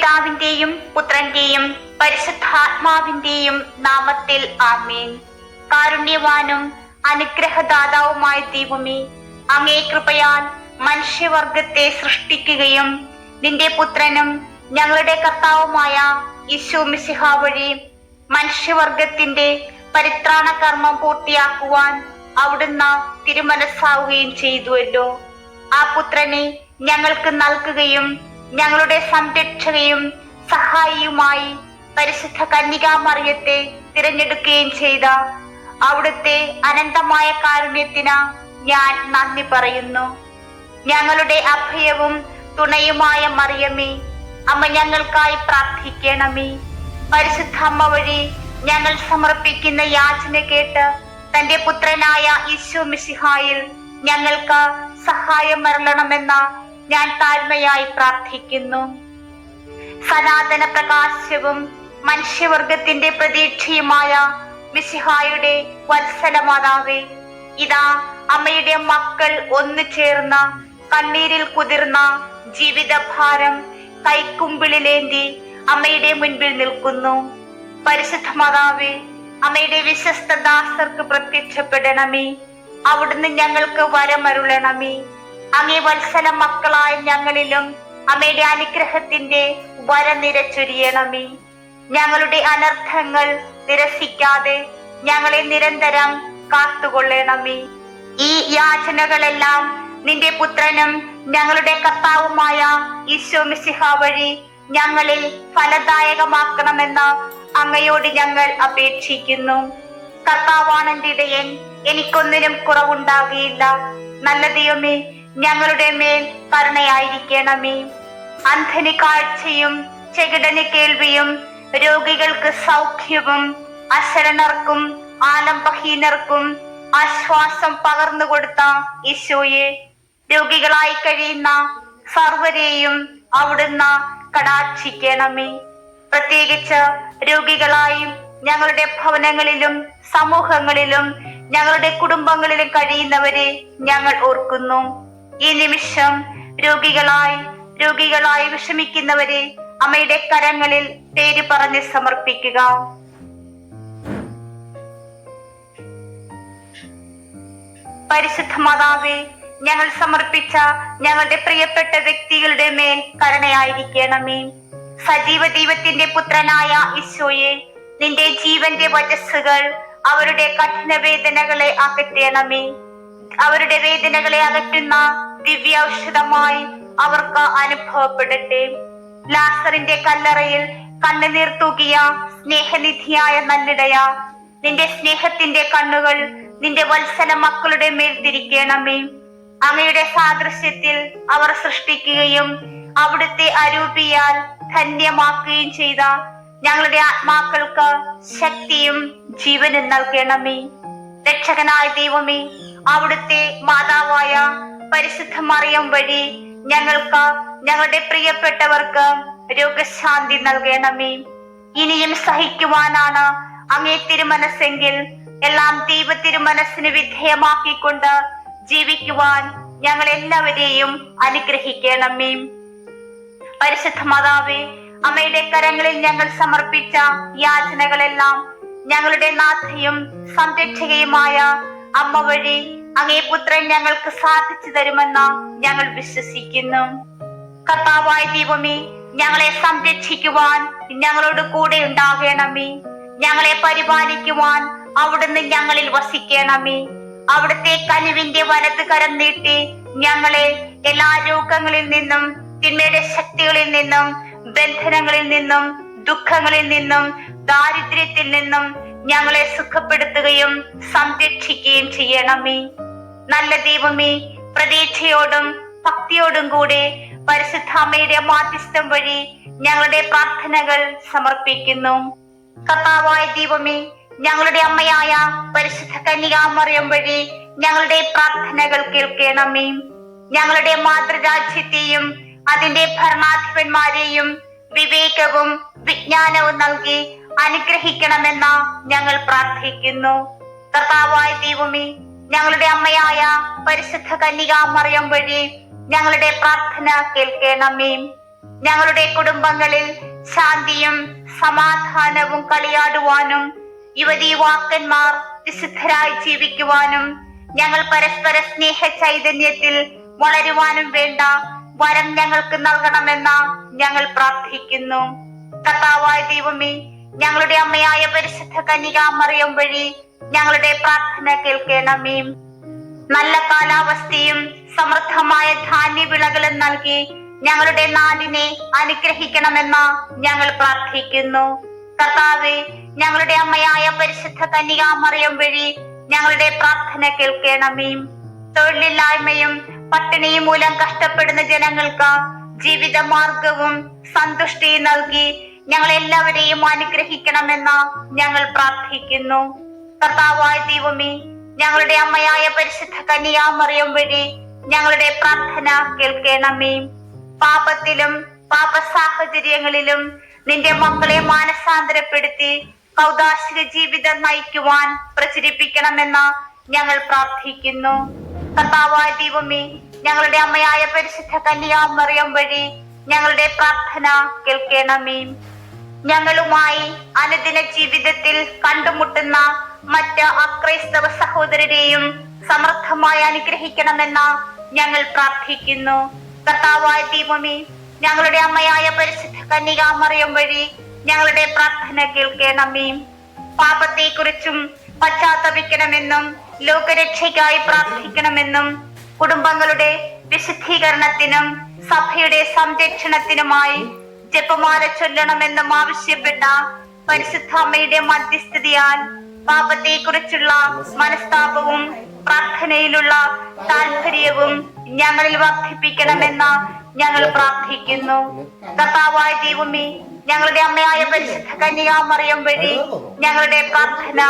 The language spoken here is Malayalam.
പിതാവിന്റെയും പുത്രന്റെയും പരിശുദ്ധാത്മാവിന്റെയും നാമത്തിൽ ആമേൻ. കാരുണ്യവാനും അനുഗ്രഹദാതാവുമായ ദൈവമേ, അങ്ങേ കൃപയാൽ മനുഷ്യവർഗത്തെ സൃഷ്ടിക്കുകയും നിന്റെ പുത്രനും ഞങ്ങളുടെ കർത്താവുമായ യേശു മിശിഹ വഴി മനുഷ്യവർഗത്തിന്റെ പരിത്രാണ കർമ്മം പൂർത്തിയാക്കുവാൻ അവിടുന്ന് തിരുമനസ്സാവുകയും ചെയ്തുവല്ലോ. ആ പുത്രനെ ഞങ്ങൾക്ക് നൽകുകയും ഞങ്ങളുടെ സംരക്ഷകയും സഹായിയുമായി പരിശുദ്ധ കന്യകാമറിയത്തെ തിരഞ്ഞെടുക്കുകയും ചെയ്ത അവിടുത്തെ അനന്തമായ കാരുണ്യത്തിന് ഞാൻ നന്ദി പറയുന്നു. ഞങ്ങളുടെ അഭയവും തുണയുമായ മറിയമേ, അമ്മ ഞങ്ങൾക്കായി പ്രാർത്ഥിക്കണമേ. പരിശുദ്ധ അമ്മ വഴി ഞങ്ങൾ സമർപ്പിക്കുന്ന യാചന കേട്ട് തന്റെ പുത്രനായ യേശു മിശിഹായിൽ ഞങ്ങൾക്ക് സഹായം അരുളണമെന്ന് ഞാൻ താഴ്മയായി പ്രാർത്ഥിക്കുന്നു. സനാതന പ്രകാശവും മനുഷ്യവർഗത്തിന്റെ പ്രതീക്ഷയുമായ മിശിഹായുടെ വത്സല മാതാവേ, ഇതാ അമ്മയുടെ മക്കൾ ഒന്നു ചേർന്ന കണ്ണീരിൽ കുതിർന്ന ജീവിതഭാരം കൈക്കുമ്പിളിലേന്തി അമ്മയുടെ മുൻപിൽ നിൽക്കുന്നു. പരിശുദ്ധ മാതാവേ, അമ്മയുടെ വിശ്വസ്ത ദാസർക്ക് പ്രത്യക്ഷപ്പെടണമേ. അവിടുന്ന് ഞങ്ങൾക്ക് വരമരുളണമേ. അങ്ങേ വത്സല മക്കളായ ഞങ്ങളിലും അമ്മയുടെ അനുഗ്രഹത്തിന്റെ വരനിര ചൊരിയണമേ. ഞങ്ങളുടെ അനർത്ഥങ്ങൾ നിരസിക്കാതെ ഞങ്ങളെ നിരന്തരം കാത്തുകൊള്ളണമേ. ഈ യാചനകളെല്ലാം നിന്റെ പുത്രനും ഞങ്ങളുടെ കർത്താവുമായ ഈശോ മിശിഹ വഴി ഞങ്ങളിൽ ഫലദായകമാക്കണമെന്ന് അങ്ങയോട് ഞങ്ങൾ അപേക്ഷിക്കുന്നു. കർത്താവാണെന്റെ ഇടയൻ, എനിക്കൊന്നിനും കുറവുണ്ടാകുകയില്ല. നല്ല ദൈവമേ, ഞങ്ങളുടെ മേൽ കരുണയായിരിക്കണമേ. അന്ധന് കാഴ്ചയും ചെകിടന് കേൾവിയും രോഗികൾക്ക് സൗഖ്യവും അശരണർക്കും ആലംബഹീനർക്കും ആശ്വാസം പകർന്നു കൊടുത്ത ഈശോയെ, രോഗികളായി കഴിയുന്ന സർവരെയും അവിടുന്ന് കടാക്ഷിക്കണമേ. പ്രത്യേകിച്ച് രോഗികളായും ഞങ്ങളുടെ ഭവനങ്ങളിലും സമൂഹങ്ങളിലും ഞങ്ങളുടെ കുടുംബങ്ങളിലും കഴിയുന്നവരെ ഞങ്ങൾ ഓർക്കുന്നു. ഈ നിമിഷം രോഗികളായി വിഷമിക്കുന്നവരെ അമ്മയുടെ കരങ്ങളിൽ പേര് പറഞ്ഞ് സമർപ്പിക്കുക. പരിശുദ്ധ മാതാവേ, ഞങ്ങൾ സമർപ്പിച്ച ഞങ്ങളുടെ പ്രിയപ്പെട്ട വ്യക്തികളുടെ മേൽ കരുണയായിരിക്കണമേ. സജീവ ദൈവത്തിന്റെ പുത്രനായ ഈശോയെ, നിന്റെ ജീവന്റെ വചസ്സുകൾ അവരുടെ കഠിന വേദനകളെ അകറ്റണമേ. അവരുടെ വേദനകളെ അകറ്റുന്ന ദിവ്യ ഔഷധമായി അവർക്ക് അനുഭവപ്പെടട്ടെ. ലാസറിന്റെ കല്ലറയിൽ കണ്ണുനീർ തൂകിയ സ്നേഹനിധിയായ നല്ലിടയ, നിന്റെ സ്നേഹത്തിന്റെ കണ്ണുകൾ നിന്റെ വത്സല മക്കളുടെ മേൽ തിരിക്കണമേ. അങ്ങയുടെ സാദൃശ്യത്തിൽ അവർ സൃഷ്ടിക്കുകയും അവിടുത്തെ അരൂപിയാൽ ധന്യമാക്കുകയും ചെയ്ത ഞങ്ങളുടെ ആത്മാക്കൾക്ക് ശക്തിയും ജീവനും നൽകണമേ. രക്ഷകനായ ദൈവമേ, അവിടുത്തെ മാതാവായ പരിശുദ്ധ മറിയം വഴി ഞങ്ങൾക്ക് ഞങ്ങളുടെ പ്രിയപ്പെട്ടവർക്ക് രോഗശാന്തി നൽകണമേ. ഇനിയും സഹിക്കുവാനാണ് അങ്ങേ തിരുമനസ്സെങ്കിൽ എല്ലാം ദൈവ തിരുമനസ്സിന് വിധേയമാക്കിക്കൊണ്ട് ജീവിക്കുവാൻ ഞങ്ങൾ എല്ലാവരെയും അനുഗ്രഹിക്കണമേ. പരിശുദ്ധ മാതാവേ, അമ്മയുടെ കരങ്ങളിൽ ഞങ്ങൾ സമർപ്പിച്ച യാചനകളെല്ലാം ഞങ്ങളുടെ നാഥയും സംരക്ഷകയുമായ അമ്മ വഴി അങ്ങേ പുത്രൻ ഞങ്ങൾക്ക് സാധിച്ചു തരുമെന്ന് ഞങ്ങൾ വിശ്വസിക്കുന്നു. കർത്താവായ ദൈവമേ, ഞങ്ങളെ സംരക്ഷിക്കുവാൻ ഞങ്ങളോട് കൂടെ ഉണ്ടാകണമേ. ഞങ്ങളെ പരിപാലിക്കുവാൻ അവിടുന്ന് ഞങ്ങളിൽ വസിക്കണമേ. അവിടുത്തെ കനിവിന്റെ വലത് കരം നീട്ടി ഞങ്ങളെ എല്ലാ രോഗങ്ങളിൽ നിന്നും, തിന്മയുടെ ശക്തികളിൽ നിന്നും, ബന്ധനങ്ങളിൽ നിന്നും, ദുഃഖങ്ങളിൽ നിന്നും, ദാരിദ്ര്യത്തിൽ നിന്നും ഞങ്ങളെ സുഖപ്പെടുത്തുകയും സംരക്ഷിക്കുകയും ചെയ്യണമേ. നല്ല ദൈവമേ, പ്രതീക്ഷയോടും ഭക്തിയോടും കൂടെ പരിശുദ്ധാമ്മയുടെ മാധ്യസ്ഥം വഴി ഞങ്ങളുടെ പ്രാർത്ഥനകൾ സമർപ്പിക്കുന്നു. കർത്താവായ ദൈവമേ, ഞങ്ങളുടെ അമ്മയായ പരിശുദ്ധ കന്യകാമറിയം വഴി ഞങ്ങളുടെ പ്രാർത്ഥനകൾ കേൾക്കണമേ. ഞങ്ങളുടെ മാതൃരാജ്യത്തെയും അതിന്റെ ഭരണാധിപന്മാരെയും വിവേകവും വിജ്ഞാനവും നൽകി അനുഗ്രഹിക്കണമെന്ന് ഞങ്ങൾ പ്രാർത്ഥിക്കുന്നു. കർത്താവായ ദൈവമേ, ഞങ്ങളുടെ അമ്മയായ പരിശുദ്ധ കന്യകാമറിയം വഴി ഞങ്ങളുടെ പ്രാർത്ഥന കേൾക്കണമേ. ഞങ്ങളുടെ കുടുംബങ്ങളിൽ ശാന്തിയും സമാധാനവും കളിയാടുവാനും യുവതീവാക്കന്മാർ വിശുദ്ധരായി ജീവിക്കുവാനും ഞങ്ങൾ പരസ്പര സ്നേഹ ചൈതന്യത്തിൽ വളരുവാനും വേണ്ട വരം ഞങ്ങൾക്ക് നൽകണമെന്ന് ഞങ്ങൾ പ്രാർത്ഥിക്കുന്നു. കർത്താവായ ദൈവമേ, ഞങ്ങളുടെ അമ്മയായ പരിശുദ്ധ കന്യകാമറിയം വഴി ഞങ്ങളുടെ പ്രാർത്ഥന കേൾക്കണമേ. നല്ല കാലാവസ്ഥയും സമൃദ്ധമായ ധാന്യവിളകളും നൽകി ഞങ്ങളുടെ നാടിനെ അനുഗ്രഹിക്കണമെന്ന് ഞങ്ങൾ പ്രാർത്ഥിക്കുന്നു. കർത്താവേ, ഞങ്ങളുടെ അമ്മയായ പരിശുദ്ധ കന്യകാമറിയം വഴി ഞങ്ങളുടെ പ്രാർത്ഥന കേൾക്കണമേ. തൊഴിലില്ലായ്മയും പട്ടിണിയും മൂലം കഷ്ടപ്പെടുന്ന ജനങ്ങൾക്ക് ജീവിത മാർഗവും സന്തുഷ്ടിയും നൽകി ഞങ്ങൾ എല്ലാവരെയും അനുഗ്രഹിക്കണമെന്ന് ഞങ്ങൾ പ്രാർത്ഥിക്കുന്നു. കർത്താവായ ദൈവമേ, ഞങ്ങളുടെ അമ്മയായ പരിശുദ്ധ കന്യകാമറിയം വഴി ഞങ്ങളുടെ പ്രാർത്ഥന കേൾക്കണമേ. പാപത്തിലും പാപ സാഹചര്യങ്ങളിലും നിന്റെ മക്കളെ മാനസാന്തരപ്പെടുത്തി കൗദാശിക ജീവിതം നയിക്കുവാൻ പ്രചരിപ്പിക്കണമെന്ന് ഞങ്ങൾ പ്രാർത്ഥിക്കുന്നു. കർത്താവായ ദൈവമേ, ഞങ്ങളുടെ അമ്മയായ പരിശുദ്ധ കന്യകാമറിയം വഴി ഞങ്ങളുടെ പ്രാർത്ഥന കേൾക്കണമേ. ഞങ്ങളുമായി അനുദിന ജീവിതത്തിൽ കണ്ടുമുട്ടുന്ന മറ്റ് അക്രൈസ്തവ സഹോദരരെയും സമൃദ്ധമായി അനുഗ്രഹിക്കണമെന്ന് ഞങ്ങൾ പ്രാർത്ഥിക്കുന്നു. കർത്താവായ ദൈവമേ, ഞങ്ങളുടെ അമ്മയായ പരിശുദ്ധ കന്യകാമറിയം വഴി ഞങ്ങളുടെ പ്രാർത്ഥന കേൾക്കണമേ. പാപത്തെക്കുറിച്ചും പശ്ചാത്തപിക്കണമെന്നും ലോകരക്ഷയ്ക്കായി പ്രാർത്ഥിക്കണമെന്നും കുടുംബങ്ങളുടെ വിശുദ്ധീകരണത്തിനും സഭയുടെ സംരക്ഷണത്തിനുമായി ജപമാല ചൊല്ലണമെന്നും ആവശ്യപ്പെട്ട പരിശുദ്ധ അമ്മയുടെ മധ്യസ്ഥതയാൽ പാപത്തെക്കുറിച്ചുള്ള മനസ്താപവും പ്രാർത്ഥനയിലുള്ള താല്പര്യവും ഞങ്ങളിൽ വർദ്ധിപ്പിക്കണമെന്ന് ഞങ്ങൾ പ്രാർത്ഥിക്കുന്നു. കർത്താവായ ദൈവമേ, ഞങ്ങളുടെ അമ്മയായ പരിശുദ്ധ കന്യകാമറിയം വഴി ഞങ്ങളുടെ പ്രാർത്ഥന